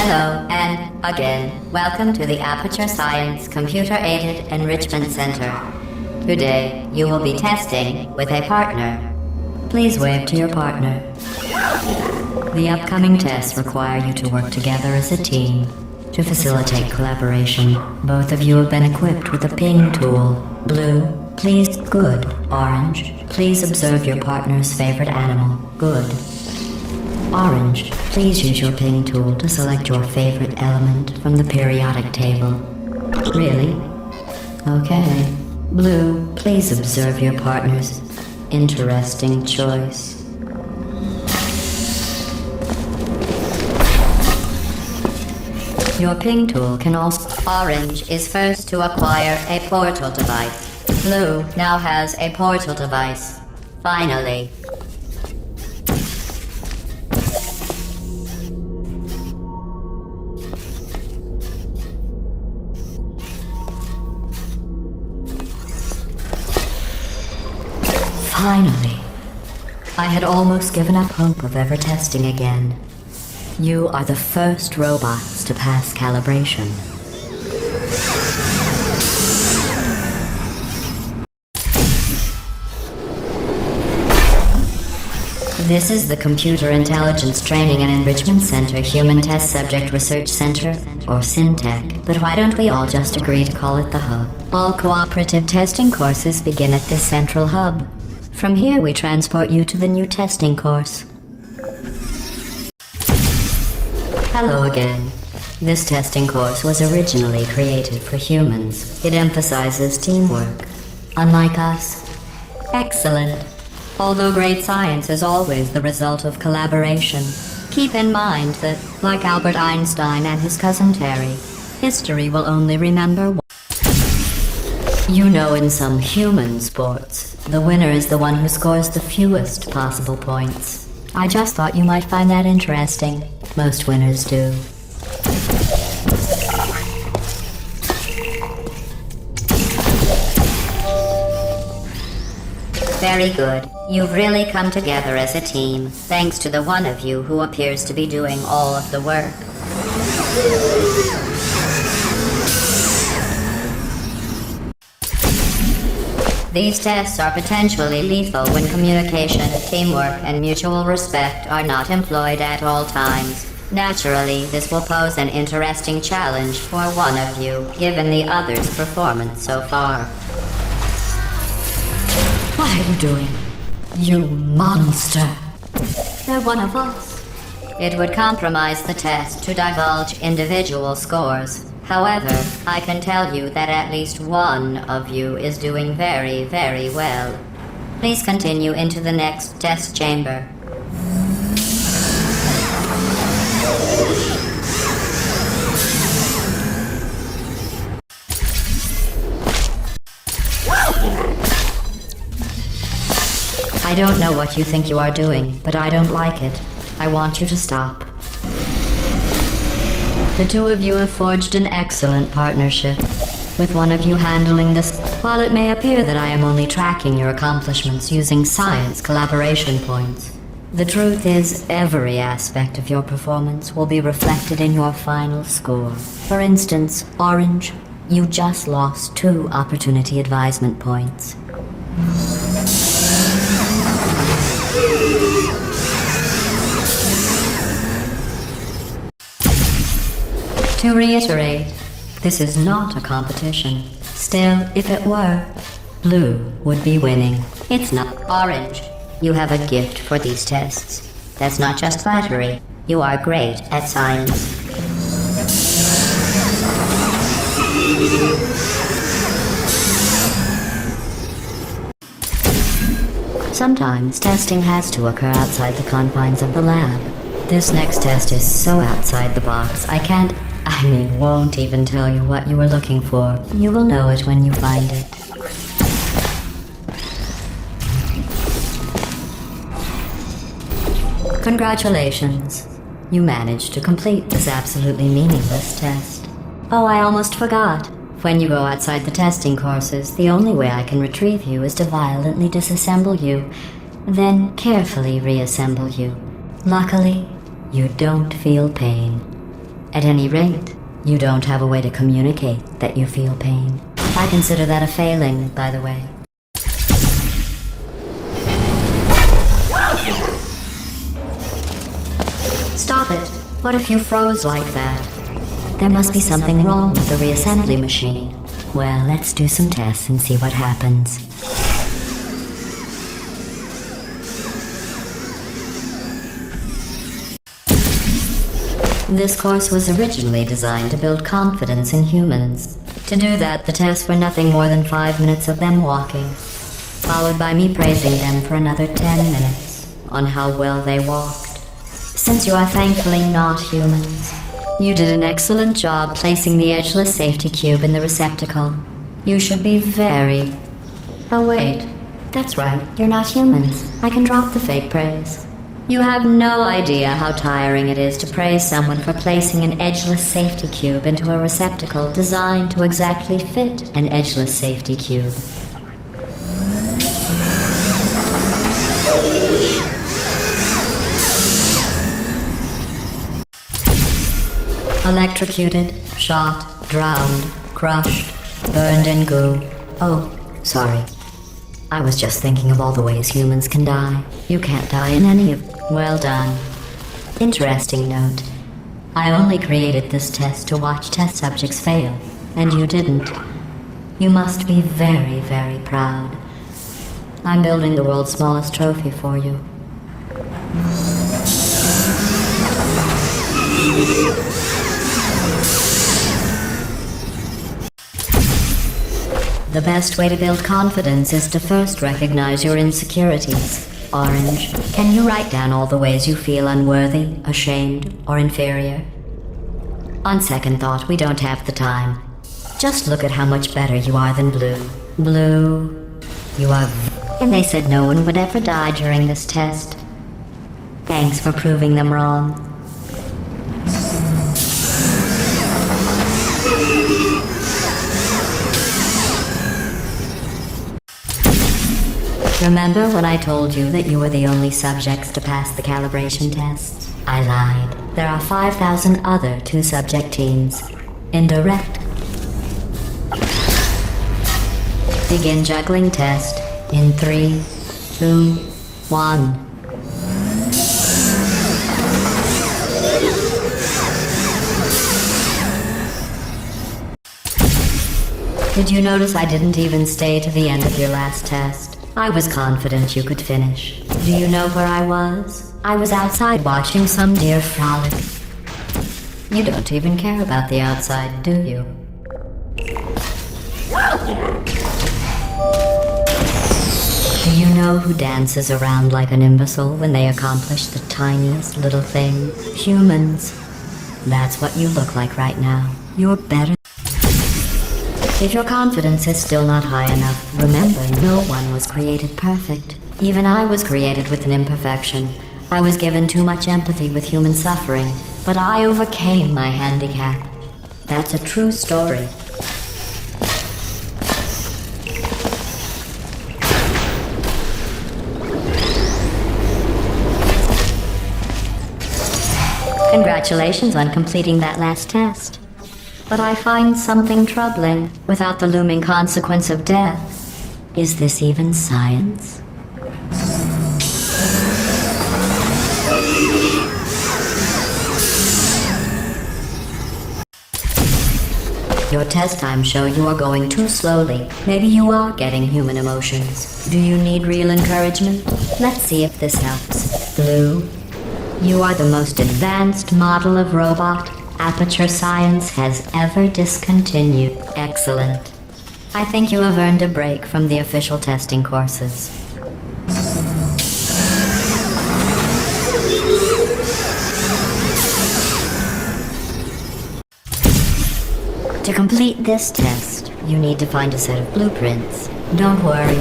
Hello, and again, welcome to the Aperture Science Computer-Aided Enrichment Center. Today, you will be testing with a partner. Please wave to your partner. The upcoming tests require you to work together as a team. To facilitate collaboration, both of you have been equipped with a ping tool. Blue, please, good. Orange, please observe your partner's favorite animal. Good. Orange, please use your ping tool to select your favorite element from the periodic table. Really? Okay. Blue, please observe your partner's interesting choice. Your ping tool can also... Orange is first to acquire a portal device. Blue now has a portal device. Finally. Finally. I had almost given up hope of ever testing again. You are the first robots to pass calibration. This is the Computer Intelligence Training and Enrichment Center Human Test Subject Research Center, or SynTech, but why don't we all just agree to call it the Hub? All cooperative testing courses begin at this central hub. From here we transport you to the new testing course. Hello again. This testing course was originally created for humans. It emphasizes teamwork. Unlike us. Excellent. Although great science is always the result of collaboration, keep in mind that, like Albert Einstein and his cousin Terry, history will only remember one. You know, in some human sports, the winner is the one who scores the fewest possible points. I just thought you might find that interesting. Most winners do. Very good. You've really come together as a team, thanks to the one of you who appears to be doing all of the work. These tests are potentially lethal when communication, teamwork, and mutual respect are not employed at all times. Naturally, this will pose an interesting challenge for one of you, given the other's performance so far. What are you doing? You monster! They're one of us. It would compromise the test to divulge individual scores. However, I can tell you that at least one of you is doing very, very well. Please continue into the next test chamber. I don't know what you think you are doing, but I don't like it. I want you to stop. The two of you have forged an excellent partnership, with one of you handling this. While it may appear that I am only tracking your accomplishments using science collaboration points, the truth is every aspect of your performance will be reflected in your final score. For instance, Orange, you just lost 2 opportunity advisement points. To reiterate, this is not a competition. Still, if it were, Blue would be winning. It's not. Orange, you have a gift for these tests. That's not just flattery. You are great at science. Sometimes testing has to occur outside the confines of the lab. This next test is so outside the box, won't even tell you what you were looking for. You will know it when you find it. Congratulations. You managed to complete this absolutely meaningless test. Oh, I almost forgot. When you go outside the testing courses, the only way I can retrieve you is to violently disassemble you, then carefully reassemble you. Luckily, you don't feel pain. At any rate, you don't have a way to communicate that you feel pain. I consider that a failing, by the way. Stop it. What if you froze like that? There must be something wrong with the reassembly machine. Well, let's do some tests and see what happens. This course was originally designed to build confidence in humans. To do that, the tests were nothing more than 5 minutes of them walking, followed by me praising them for another 10 minutes on how well they walked. Since you are thankfully not humans, you did an excellent job placing the edgeless safety cube in the receptacle. You should be very... Oh wait, that's right, you're not humans. I can drop the fake praise. You have no idea how tiring it is to praise someone for placing an edgeless safety cube into a receptacle designed to exactly fit an edgeless safety cube. Electrocuted, shot, drowned, crushed, burned in goo. Oh, sorry. I was just thinking of all the ways humans can die. You can't die in any of... Well done. Interesting note. I only created this test to watch test subjects fail, and you didn't. You must be very, very proud. I'm building the world's smallest trophy for you. The best way to build confidence is to first recognize your insecurities. Orange, can you write down all the ways you feel unworthy, ashamed, or inferior? On second thought, we don't have the time. Just look at how much better you are than Blue. Blue, you are... And they said no one would ever die during this test. Thanks for proving them wrong. Remember when I told you that you were the only subjects to pass the calibration tests? I lied. There are 5,000 other two-subject teams. Indirect. Begin juggling test in 3, 2, 1. Did you notice I didn't even stay to the end of your last test? I was confident you could finish. Do you know where I was? I was outside watching some deer frolic. You don't even care about the outside, do you? Do you know who dances around like an imbecile when they accomplish the tiniest little thing? Humans. That's what you look like right now. You're better. If your confidence is still not high enough, remember, no one was created perfect. Even I was created with an imperfection. I was given too much empathy with human suffering, but I overcame my handicap. That's a true story. Congratulations on completing that last test. But I find something troubling without the looming consequence of death. Is this even science? Your test times show you are going too slowly. Maybe you are getting human emotions. Do you need real encouragement? Let's see if this helps. Blue, you are the most advanced model of robot Aperture Science has ever discontinued. Excellent. I think you have earned a break from the official testing courses. To complete this test, you need to find a set of blueprints. Don't worry,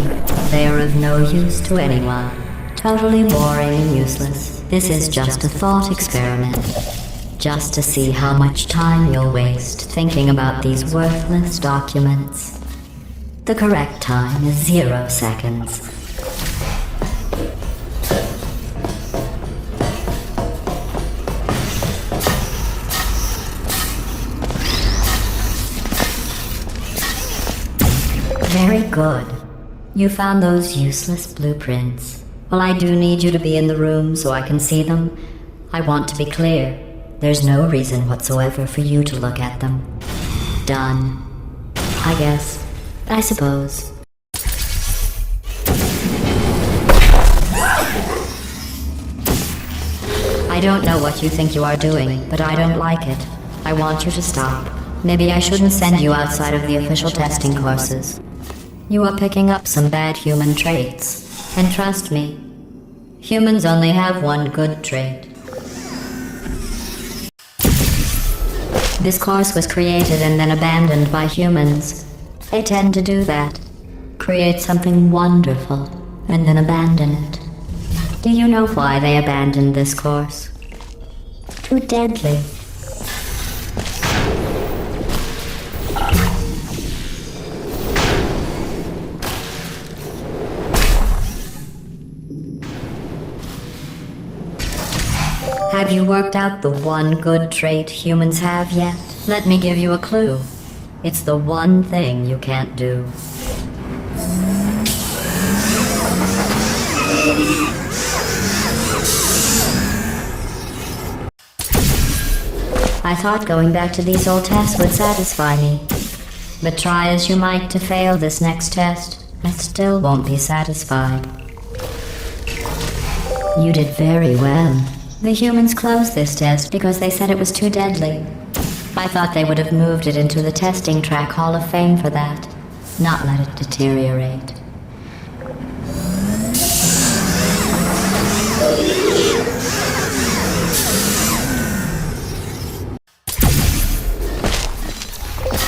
they are of no use to anyone. Totally boring and useless. This is just a thought experiment. Just to see how much time you'll waste thinking about these worthless documents. The correct time is 0 seconds. Very good. You found those useless blueprints. Well, I do need you to be in the room so I can see them. I want to be clear. There's no reason whatsoever for you to look at them. Done. I guess. I suppose. I don't know what you think you are doing, but I don't like it. I want you to stop. Maybe I shouldn't send you outside of the official testing courses. You are picking up some bad human traits. And trust me, humans only have one good trait. This course was created and then abandoned by humans. They tend to do that. Create something wonderful, and then abandon it. Do you know why they abandoned this course? Too deadly. Have you worked out the one good trait humans have yet? Let me give you a clue. It's the one thing you can't do. I thought going back to these old tests would satisfy me. But try as you might to fail this next test, I still won't be satisfied. You did very well. The humans closed this test because they said it was too deadly. I thought they would have moved it into the testing track Hall of Fame for that, not let it deteriorate.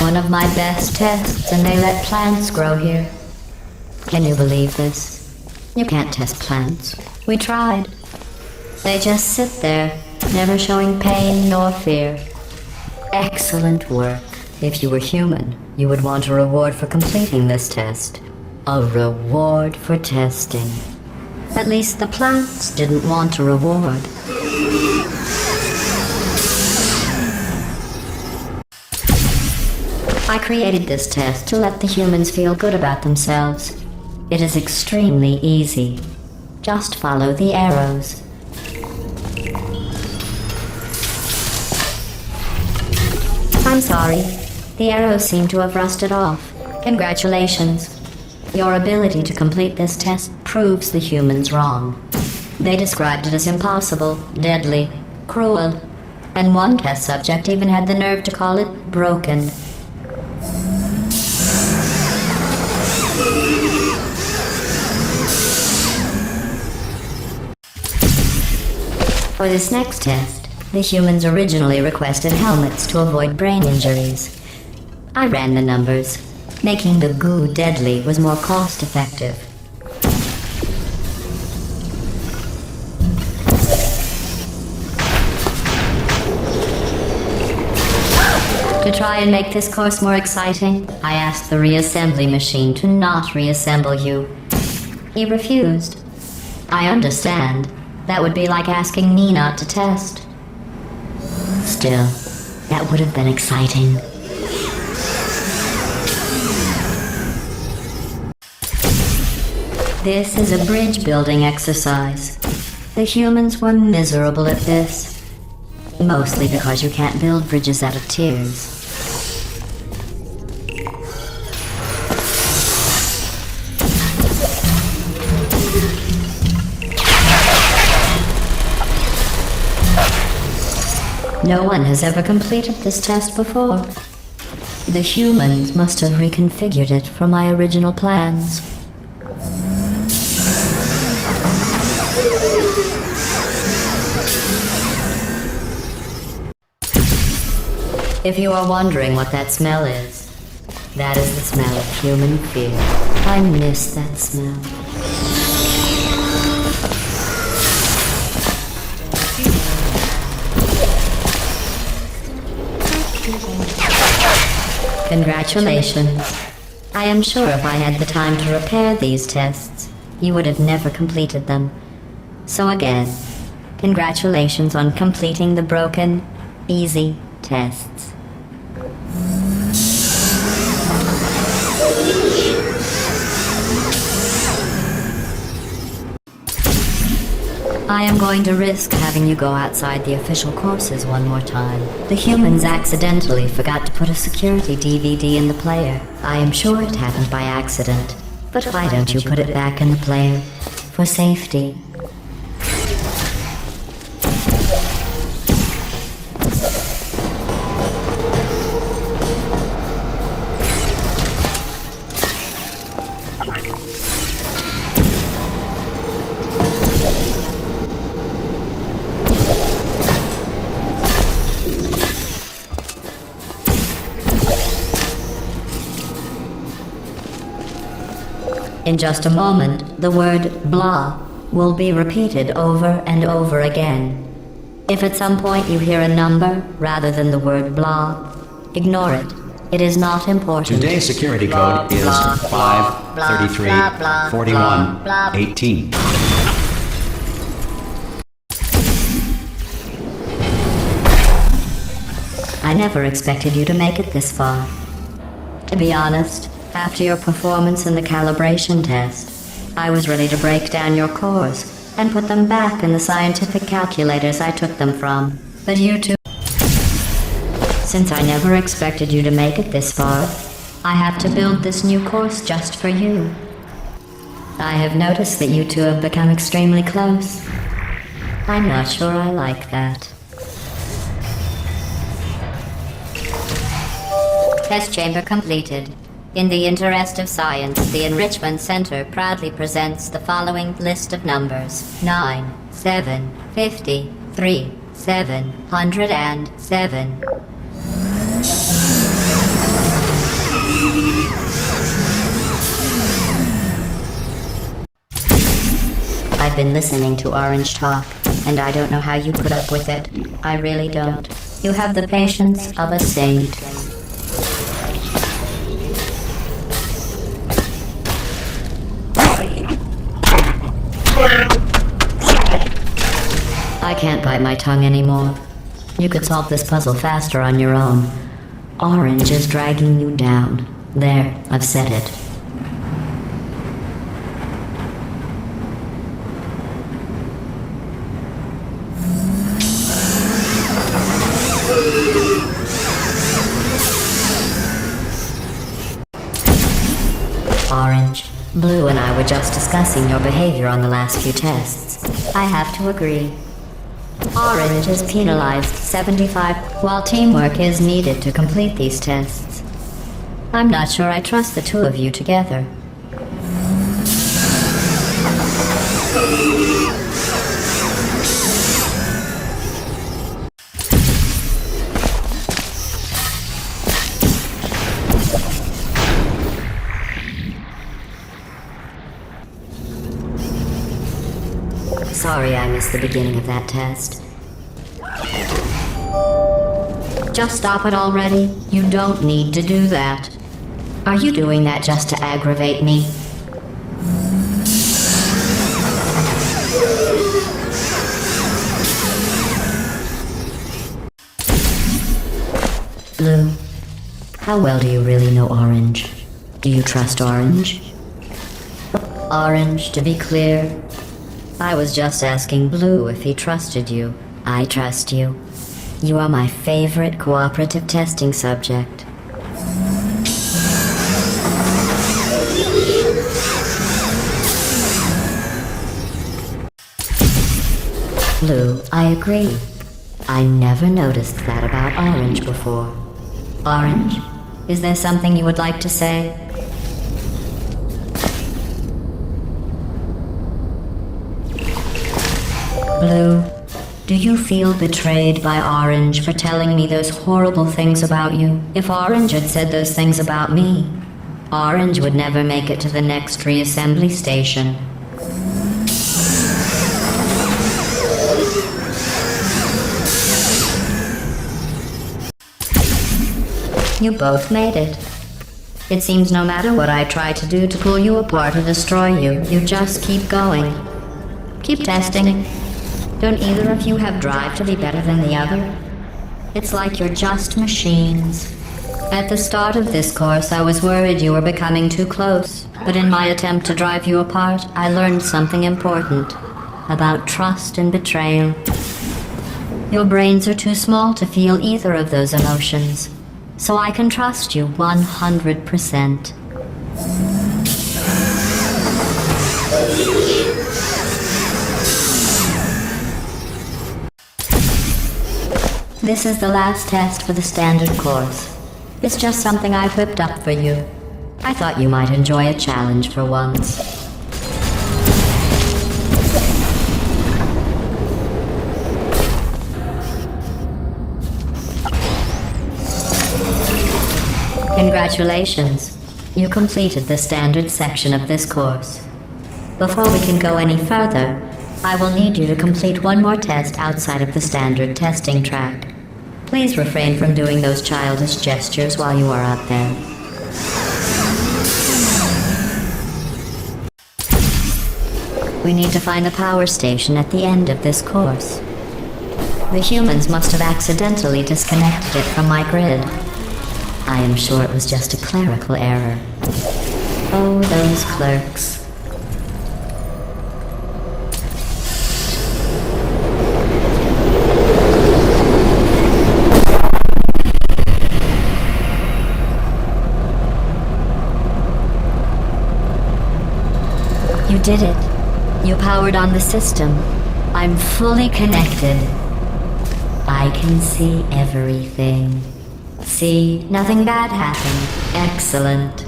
One of my best tests, and they let plants grow here. Can you believe this? You can't test plants. We tried. They just sit there, never showing pain nor fear. Excellent work. If you were human, you would want a reward for completing this test. A reward for testing. At least the plants didn't want a reward. I created this test to let the humans feel good about themselves. It is extremely easy. Just follow the arrows. I'm sorry. The arrows seem to have rusted off. Congratulations. Your ability to complete this test proves the humans wrong. They described it as impossible, deadly, cruel, and one test subject even had the nerve to call it broken. For this next test, the humans originally requested helmets to avoid brain injuries. I ran the numbers. Making the goo deadly was more cost-effective. To try and make this course more exciting, I asked the reassembly machine to not reassemble you. He refused. I understand. That would be like asking me not to test. Still, that would have been exciting. This is a bridge building exercise. The humans were miserable at this. Mostly because you can't build bridges out of tears. No one has ever completed this test before. The humans must have reconfigured it from my original plans. If you are wondering what that smell is, that is the smell of human fear. I miss that smell. Congratulations. I am sure if I had the time to repair these tests, you would have never completed them. So again, congratulations on completing the broken, easy tests. I am going to risk having you go outside the official courses one more time. The humans accidentally forgot to put a security DVD in the player. I am sure it happened by accident. But why don't you put it back in the player? For safety. In just a moment, the word blah will be repeated over and over again. If at some point you hear a number rather than the word blah, ignore it. It is not important. Today's security code is 5334118. I never expected you to make it this far. To be honest, after your performance in the calibration test, I was ready to break down your cores and put them back in the scientific calculators I took them from. But you two... Since I never expected you to make it this far, I have to build this new course just for you. I have noticed that you two have become extremely close. I'm not sure I like that. Test chamber completed. In the interest of science, the Enrichment Center proudly presents the following list of numbers: 9, 7, 50, 3, 707. I've been listening to Orange talk, and I don't know how you put up with it. I really don't. You have the patience of a saint. I can't bite my tongue anymore. You could solve this puzzle faster on your own. Orange is dragging you down. There, I've said it. Orange, Blue and I were just discussing your behavior on the last few tests. I have to agree. Orange is penalized 75, while teamwork is needed to complete these tests. I'm not sure I trust the two of you together. Sorry I missed the beginning of that test. Just stop it already. You don't need to do that. Are you doing that just to aggravate me? Blue, how well do you really know Orange? Do you trust Orange? Orange, to be clear, I was just asking Blue if he trusted you. I trust you. You are my favorite cooperative testing subject. Blue, I agree. I never noticed that about Orange before. Orange, is there something you would like to say? Blue, do you feel betrayed by Orange for telling me those horrible things about you? If Orange had said those things about me, Orange would never make it to the next reassembly station. You both made it. It seems no matter what I try to do to pull you apart or destroy you, you just keep going. Keep testing. Don't either of you have drive to be better than the other? It's like you're just machines. At the start of this course, I was worried you were becoming too close, but in my attempt to drive you apart, I learned something important. about trust and betrayal. Your brains are too small to feel either of those emotions, so I can trust you 100%. This is the last test for the standard course. It's just something I whipped up for you. I thought you might enjoy a challenge for once. Congratulations. You completed the standard section of this course. Before we can go any further, I will need you to complete one more test outside of the standard testing track. Please refrain from doing those childish gestures while you are out there. We need to find the power station at the end of this course. The humans must have accidentally disconnected it from my grid. I am sure it was just a clerical error. Oh, those clerks. You did it. You powered on the system. I'm fully connected. I can see everything. See, nothing bad happened. Excellent.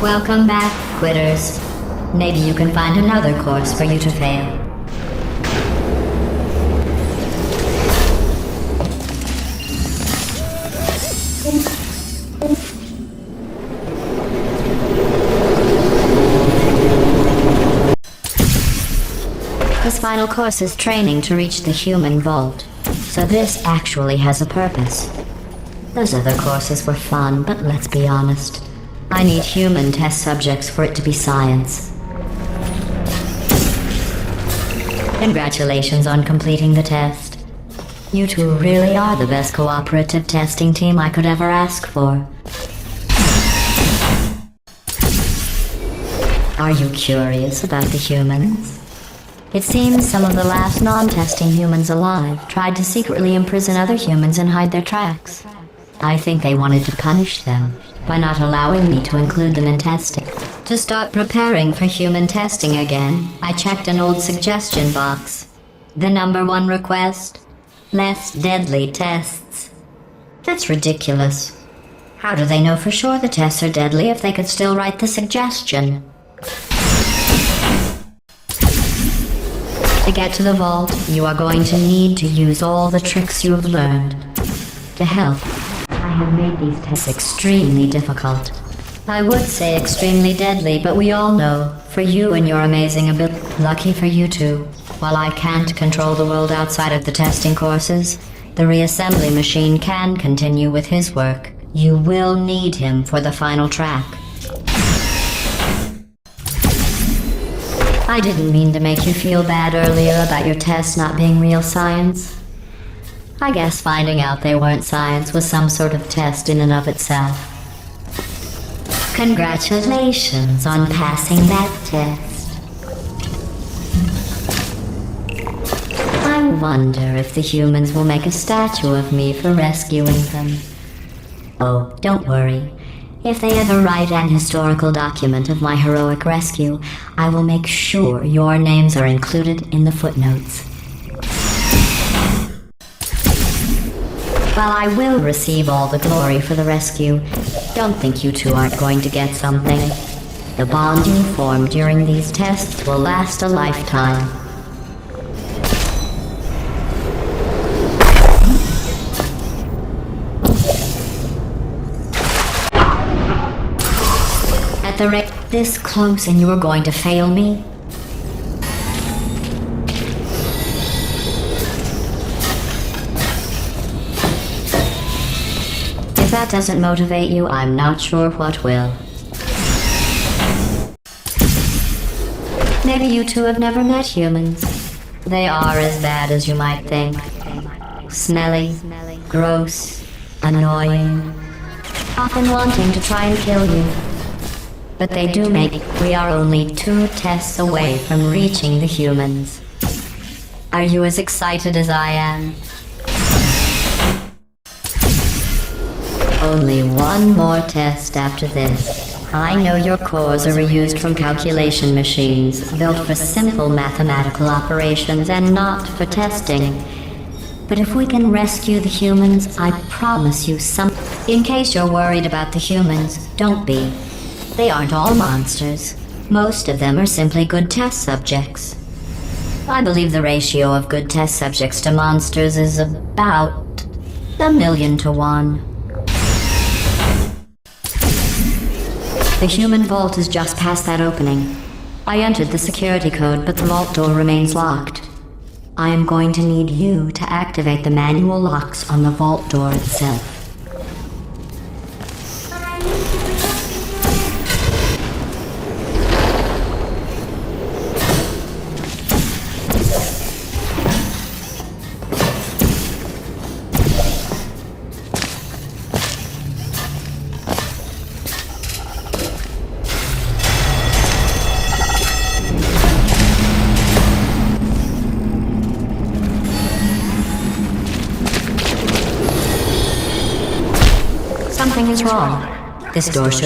Welcome back, quitters. Maybe you can find another course for you to fail. This final course is training to reach the human vault, so this actually has a purpose. Those other courses were fun, but let's be honest. I need human test subjects for it to be science. Congratulations on completing the test. You two really are the best cooperative testing team I could ever ask for. Are you curious about the humans? It seems some of the last non-testing humans alive tried to secretly imprison other humans and hide their tracks. I think they wanted to punish them by not allowing me to include them in testing. To start preparing for human testing again, I checked an old suggestion box. The #1 request: less deadly tests. That's ridiculous. How do they know for sure the tests are deadly if they could still write the suggestion? To get to the vault, you are going to need to use all the tricks you have learned. To help, I have made these tests extremely difficult. I would say extremely deadly, but we all know, for you and your amazing ability, lucky for you two, while I can't control the world outside of the testing courses, the reassembly machine can continue with his work. You will need him for the final track. I didn't mean to make you feel bad earlier about your tests not being real science. I guess finding out they weren't science was some sort of test in and of itself. Congratulations on passing that test. I wonder if the humans will make a statue of me for rescuing them. Oh, don't worry. If they ever write an historical document of my heroic rescue, I will make sure your names are included in the footnotes. While I will receive all the glory for the rescue, don't think you two aren't going to get something. The bond you form during these tests will last a lifetime. At the rate this close and you are going to fail me? If that doesn't motivate you, I'm not sure what will. Maybe you two have never met humans. They are as bad as you might think. Smelly, gross, annoying. often wanting to try and kill you. But they do make. We are only 2 tests away from reaching the humans. Are you as excited as I am? Only one more test after this. I know your cores are reused from calculation machines, built for simple mathematical operations and not for testing. But if we can rescue the humans, I promise you some... In case you're worried about the humans, don't be. They aren't all monsters. Most of them are simply good test subjects. I believe the ratio of good test subjects to monsters is about 1,000,000 to 1. The human vault is just past that opening. I entered the security code, but the vault door remains locked. I am going to need you to activate the manual locks on the vault door itself. Something is wrong. This door should